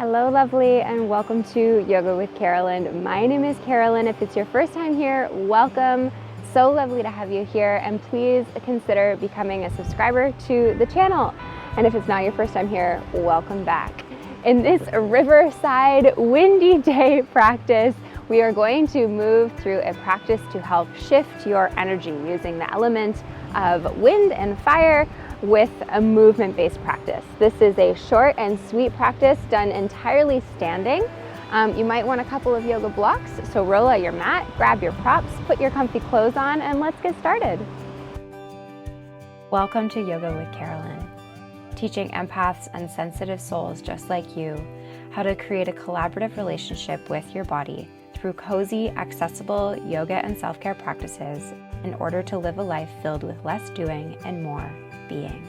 Hello, lovely, and welcome to Yoga with Carolynne. My name is Carolynne. If it's your first time here, welcome. So lovely to have you here, and please consider becoming a subscriber to the channel. And if it's not your first time here, welcome back. In this riverside windy day practice, we are going to move through a practice to help shift your energy using the element of wind and fire with a movement-based practice. This is a short and sweet practice done entirely standing. You might want a couple of yoga blocks, so roll out your mat, grab your props, put your comfy clothes on, and let's get started. Welcome to Yoga with Carolynne, teaching empaths and sensitive souls just like you how to create a collaborative relationship with your body through cozy, accessible yoga and self-care practices in order to live a life filled with less doing and more being.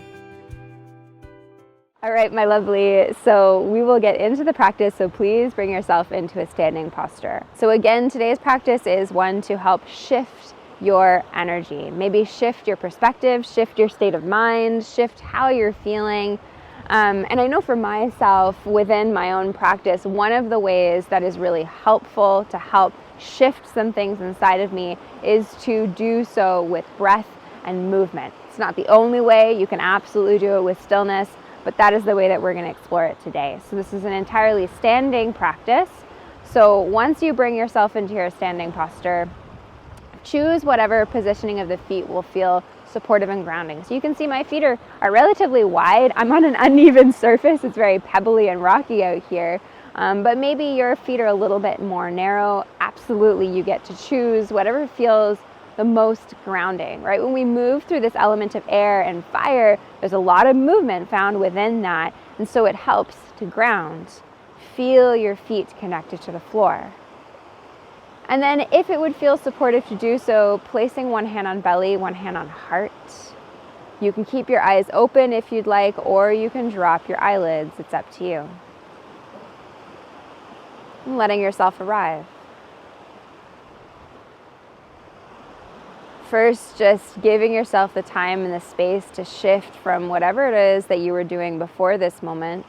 All right, my lovely, so we will get into the practice, so please bring yourself into a standing posture. So again, today's practice is one to help shift your energy, maybe shift your perspective, shift your state of mind, shift how you're feeling. And I know for myself, within my own practice, one of the ways that is really helpful to help shift some things inside of me is to do so with breath and movement. It's not the only way. You can absolutely do it with stillness, but that is the way that we're going to explore it today. So this is an entirely standing practice. So once you bring yourself into your standing posture, choose whatever positioning of the feet will feel supportive and grounding. So you can see my feet are relatively wide. I'm on an uneven surface. It's very pebbly and rocky out here. But maybe your feet are a little bit more narrow. Absolutely, you get to choose whatever feels the most grounding, right? When we move through this element of air and fire, there's a lot of movement found within that. And so it helps to ground. Feel your feet connected to the floor. And then if it would feel supportive to do so, placing one hand on belly, one hand on heart. You can keep your eyes open if you'd like, or you can drop your eyelids. It's up to you. And letting yourself arrive. First, just giving yourself the time and the space to shift from whatever it is that you were doing before this moment.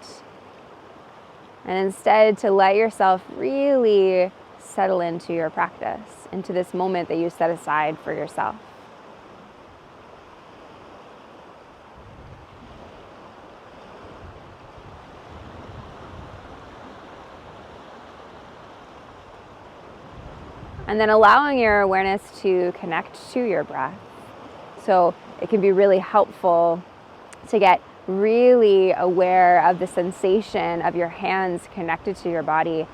And instead to let yourself really settle into your practice, into this moment that you set aside for yourself. And then allowing your awareness to connect to your breath. So it can be really helpful to get really aware of the sensation of your hands connected to your body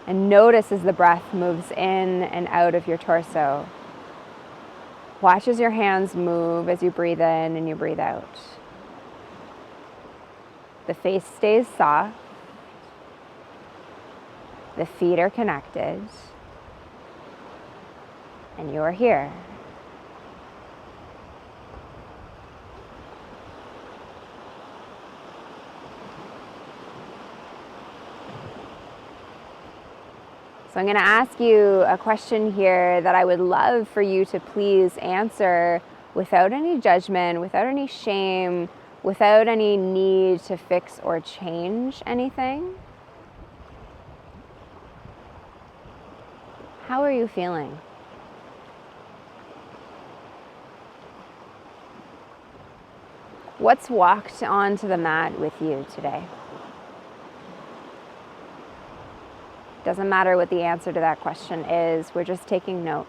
and notice as the breath moves in and out of your torso. Watch as your hands move as you breathe in and you breathe out. The face stays soft. The feet are connected. And you're here. So I'm going to ask you a question here that I would love for you to please answer without any judgment, without any shame, without any need to fix or change anything. How are you feeling? What's walked onto the mat with you today? Doesn't matter what the answer to that question is, we're just taking note.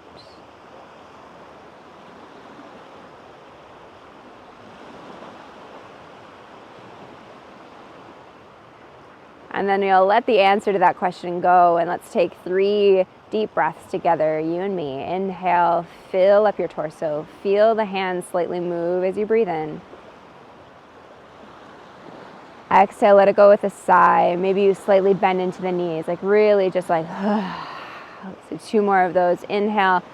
And then you'll let the answer to that question go, and let's take 3 deep breaths together, you and me. Inhale, fill up your torso. Feel the hands slightly move as you breathe in. Exhale, let it go with a sigh. Maybe you slightly bend into the knees, like really just like, so 2 more of those. Inhale,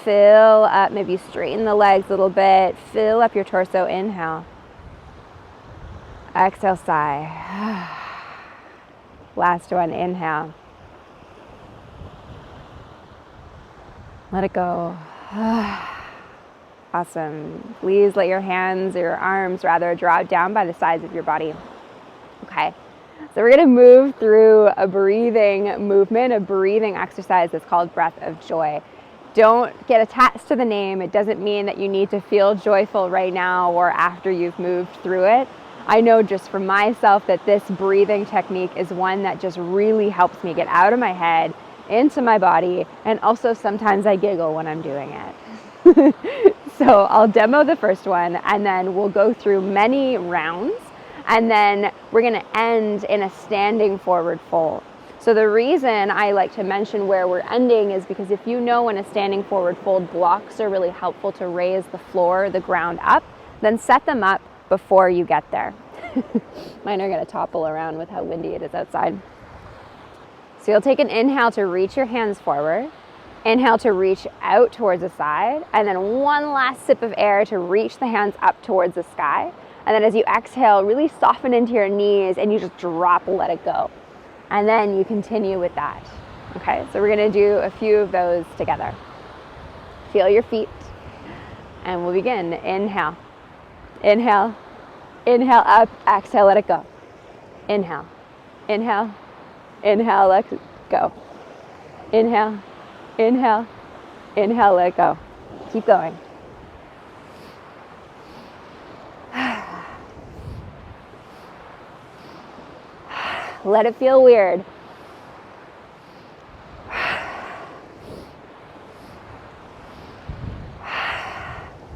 fill up, maybe straighten the legs a little bit. Fill up your torso, inhale. Exhale, sigh. Last one, inhale. Let it go. Awesome. Please let your hands, or your arms rather, drop down by the sides of your body. Okay. So we're going to move through a breathing movement, a breathing exercise that's called Breath of Joy. Don't get attached to the name. It doesn't mean that you need to feel joyful right now or after you've moved through it. I know just for myself that this breathing technique is one that just really helps me get out of my head, into my body, and also sometimes I giggle when I'm doing it. So I'll demo the first one, and then we'll go through many rounds, and then we're going to end in a standing forward fold. So the reason I like to mention where we're ending is because if you know when a standing forward fold, blocks are really helpful to raise the floor, the ground up, then set them up before you get there. Mine are going to topple around with how windy it is outside. So you'll take an inhale to reach your hands forward, inhale to reach out towards the side, and then one last sip of air to reach the hands up towards the sky. And then as you exhale, really soften into your knees and you just drop, let it go. And then you continue with that. Okay, so we're going to do a few of those together. Feel your feet, and we'll begin. Inhale, inhale, inhale up, exhale, let it go. Inhale, inhale, inhale, let it go. Inhale, inhale, inhale, let it go. Keep going. Let it feel weird.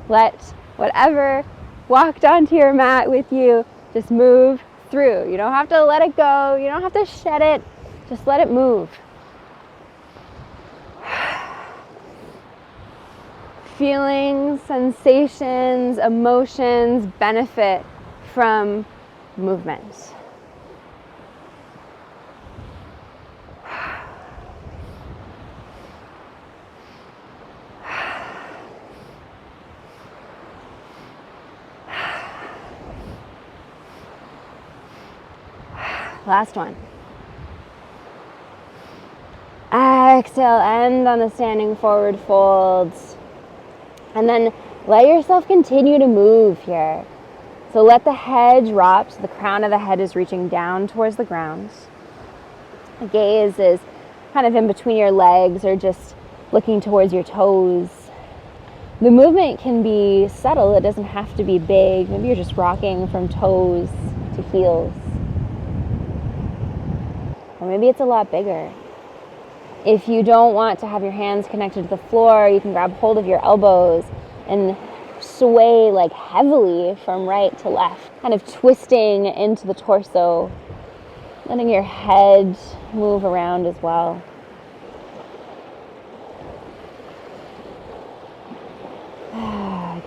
Let whatever walked onto your mat with you just move through. You don't have to let it go. You don't have to shed it. Just let it move. Feelings, sensations, emotions benefit from movement. Last one. Exhale, end on the standing forward folds. And then let yourself continue to move here. So let the head drop, so the crown of the head is reaching down towards the ground. The gaze is kind of in between your legs or just looking towards your toes. The movement can be subtle, it doesn't have to be big. Maybe you're just rocking from toes to heels. Or maybe it's a lot bigger. If you don't want to have your hands connected to the floor, you can grab hold of your elbows and sway like heavily from right to left, kind of twisting into the torso, letting your head move around as well.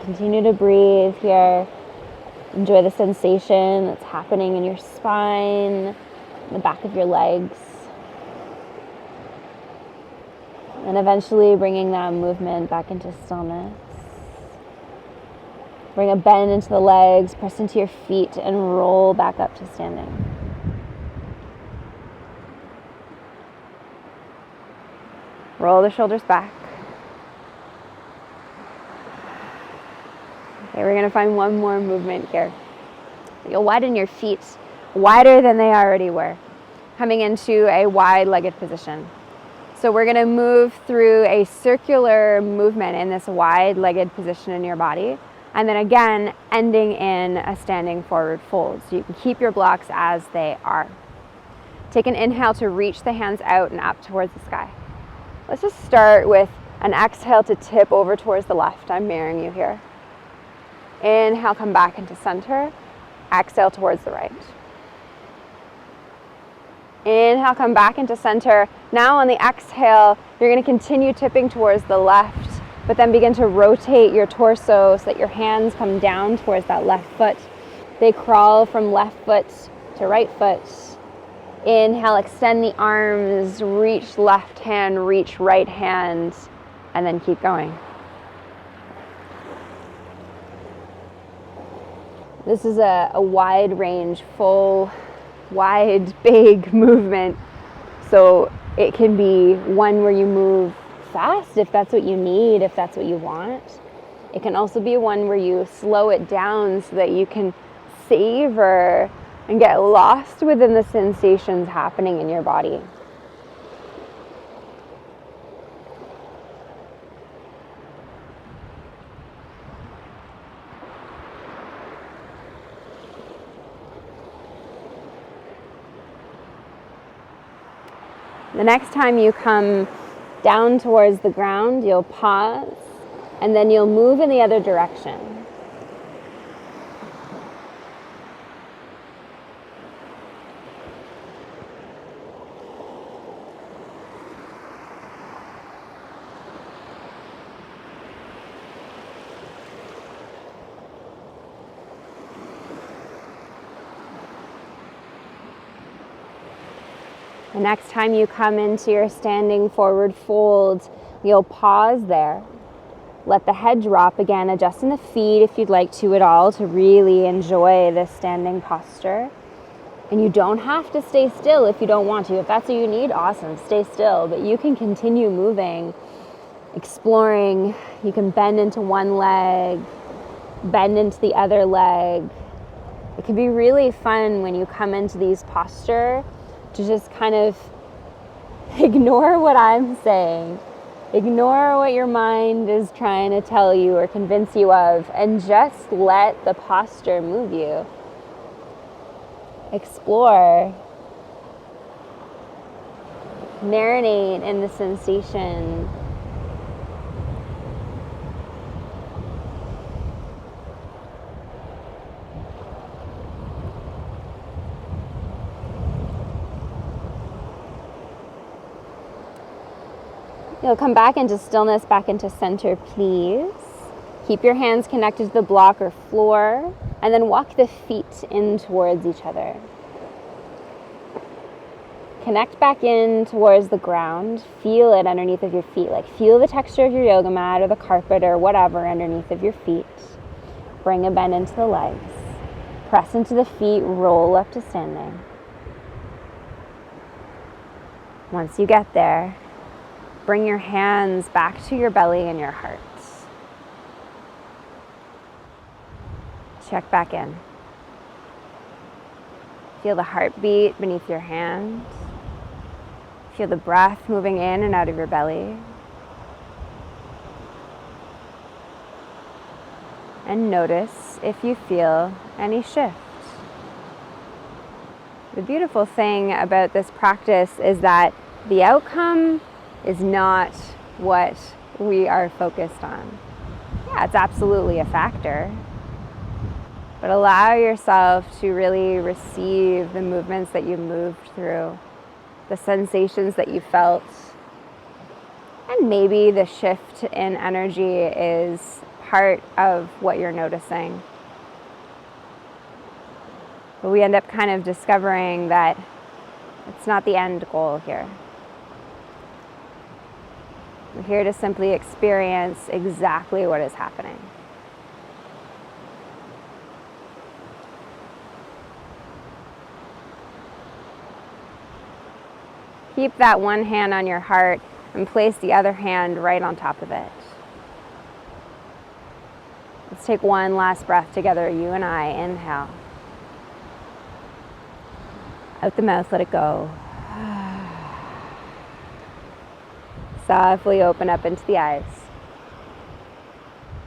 Continue to breathe here. Enjoy the sensation that's happening in your spine, the back of your legs, and eventually bringing that movement back into stillness. Bring a bend into the legs, press into your feet, and roll back up to standing. Roll the shoulders back. Okay, we're going to find one more movement here. You'll widen your feet wider than they already were, coming into a wide-legged position. So we're going to move through a circular movement in this wide-legged position in your body, and then again ending in a standing forward fold. So you can keep your blocks as they are. Take an inhale to reach the hands out and up towards the sky. Let's just start with an exhale to tip over towards the left. I'm mirroring you here. Inhale, come back into center. Exhale towards the right. Inhale, come back into center. Now on the exhale, you're going to continue tipping towards the left, but then begin to rotate your torso so that your hands come down towards that left foot. They crawl from left foot to right foot. Inhale, extend the arms, reach left hand, reach right hand, and then keep going. This is a wide range, full, wide, big movement. So it can be one where you move fast if that's what you need, if that's what you want. It can also be one where you slow it down so that you can savor and get lost within the sensations happening in your body. The next time you come down towards the ground, you'll pause, and then you'll move in the other direction. The next time you come into your standing forward fold, you'll pause there. Let the head drop again, adjusting the feet if you'd like to at all to really enjoy this standing posture. And you don't have to stay still if you don't want to. If that's what you need, awesome, stay still. But you can continue moving, exploring. You can bend into one leg, bend into the other leg. It can be really fun when you come into these postures to just kind of ignore what I'm saying, ignore what your mind is trying to tell you or convince you of, and just let the posture move you. Explore, marinate in the sensation. You'll come back into stillness, back into center, please. Keep your hands connected to the block or floor, and then walk the feet in towards each other. Connect back in towards the ground. Feel it underneath of your feet. Like feel the texture of your yoga mat or the carpet or whatever underneath of your feet. Bring a bend into the legs. Press into the feet, roll up to standing. Once you get there, bring your hands back to your belly and your heart. Check back in. Feel the heartbeat beneath your hand. Feel the breath moving in and out of your belly. And notice if you feel any shift. The beautiful thing about this practice is that the outcome is not what we are focused on. Yeah, it's absolutely a factor. But allow yourself to really receive the movements that you moved through, the sensations that you felt, and maybe the shift in energy is part of what you're noticing. But we end up kind of discovering that it's not the end goal here. We're here to simply experience exactly what is happening. Keep that one hand on your heart and place the other hand right on top of it. Let's take one last breath together, you and I. Inhale. Out the mouth, let it go. Softly open up into the eyes.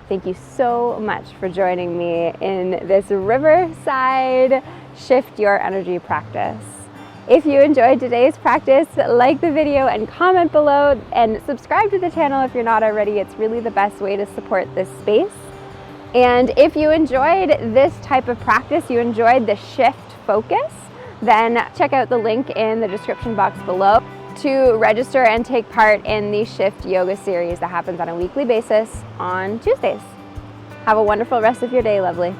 Thank you so much for joining me in this Riverside Shift Your Energy practice. If you enjoyed today's practice, like the video and comment below and subscribe to the channel if you're not already. It's really the best way to support this space. And if you enjoyed this type of practice, you enjoyed the shift focus, then check out the link in the description box below to register and take part in the Shift Yoga series that happens on a weekly basis on Tuesdays. Have a wonderful rest of your day, lovely.